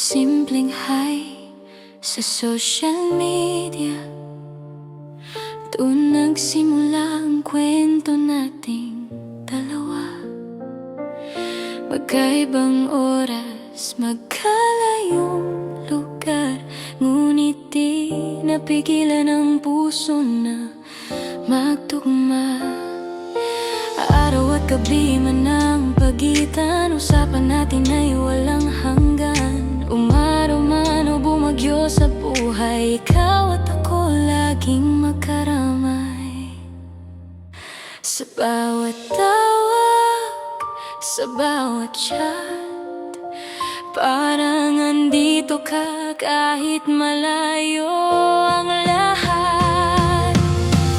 simpleng hi sa social media. Doon nagsimula ang kwento nating dalawa. Magkaibang oras, magkalayong lugar, ngunit di napigilan ang puso na magtugma. Araw at gabi man ang pagitan, usapan natin ay walang hanggan. Umaraw man o bumagyo sa buhay, ikaw at ako laging magkaramay. Sa bawat tawag, sa bawat chat, parang andito ka kahit malayo ang lahat.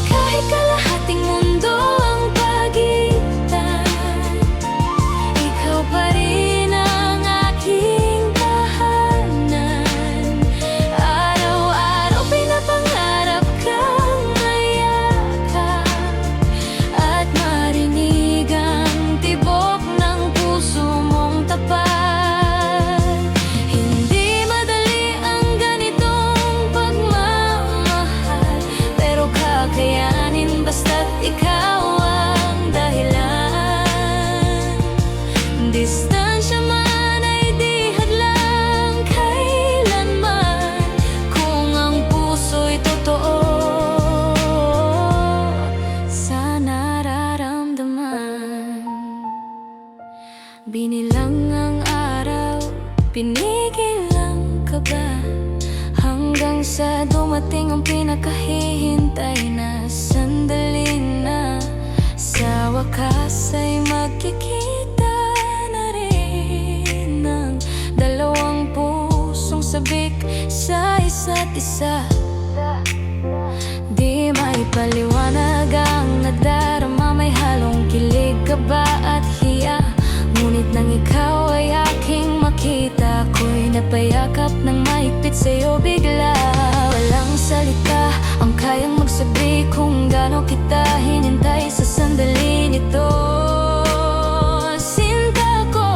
Kahit kalahating mundo ang pagitan, ikaw pa rin ang aking tahanan. Araw-araw pinapangarap kang mayakap at marinig ang tibok ng puso mong tapat. Hindi madali ang ganitong pagmamahal, pero kakayanin basta't ikaw ang dahilan. Distansya man ay di hadlang kailanman, kung ang puso'y totoo sa nararamdaman. Binilang ang araw, pinigil ang kaba, hanggang sa dumating ang pinakahihintay na sandali na. Sa wakas ay magkikita na rin ang dalawang pusong sabik sa isa't isa. Di maipaliwanag ang nadarama, may halong kilig, kaba at hiya. Ngunit nang ikaw ay aking makita, ako'y napayakap ng mahigpit sa'yo bigla. Walang salita ang kayang magsabi kung gaano kita hinintay sa sandaling ito. Sinta ko,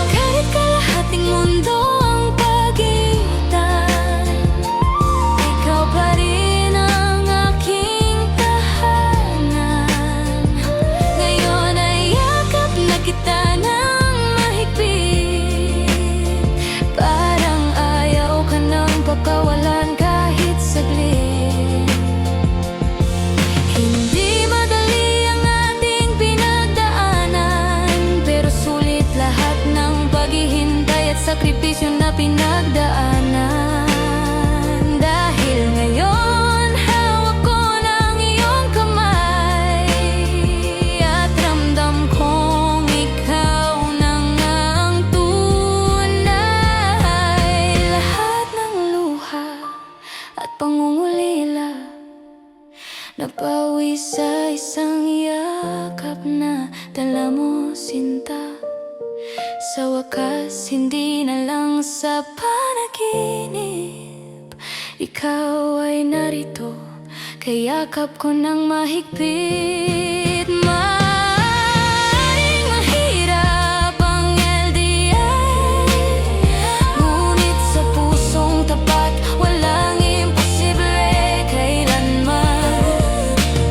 kahit kalahating mundo ang pagitan, ikaw pa rin ang aking tahanan. Ngayon ay yakap na kita ng mahigpit, parang ayaw ka nang pagkawalan kahit saglit. Hindi madali ang ating pinagdaanan, pero sulit lahat ng paghihintay at sakripisyo na pinagdaanan. Dahil ngayon hawak ko ng iyong kamay, at ramdam kong ikaw na nga ang tunay. Lahat ng luha at pangungulila napawi sa isang yakap na dala mo, sinta. Sa wakas, hindi na lang sa panaginip, ikaw ay narito, kayakap ko ng mahigpit. Maaaring mahirap ang LDR, ngunit sa pusong tapat walang imposible kailanman.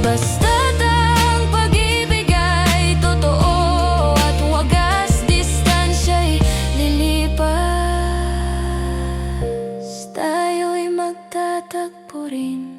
Basta't ang pag-ibig ay totoo at wagas, distansya'y lilipas, tayo'y magtatagpo rin.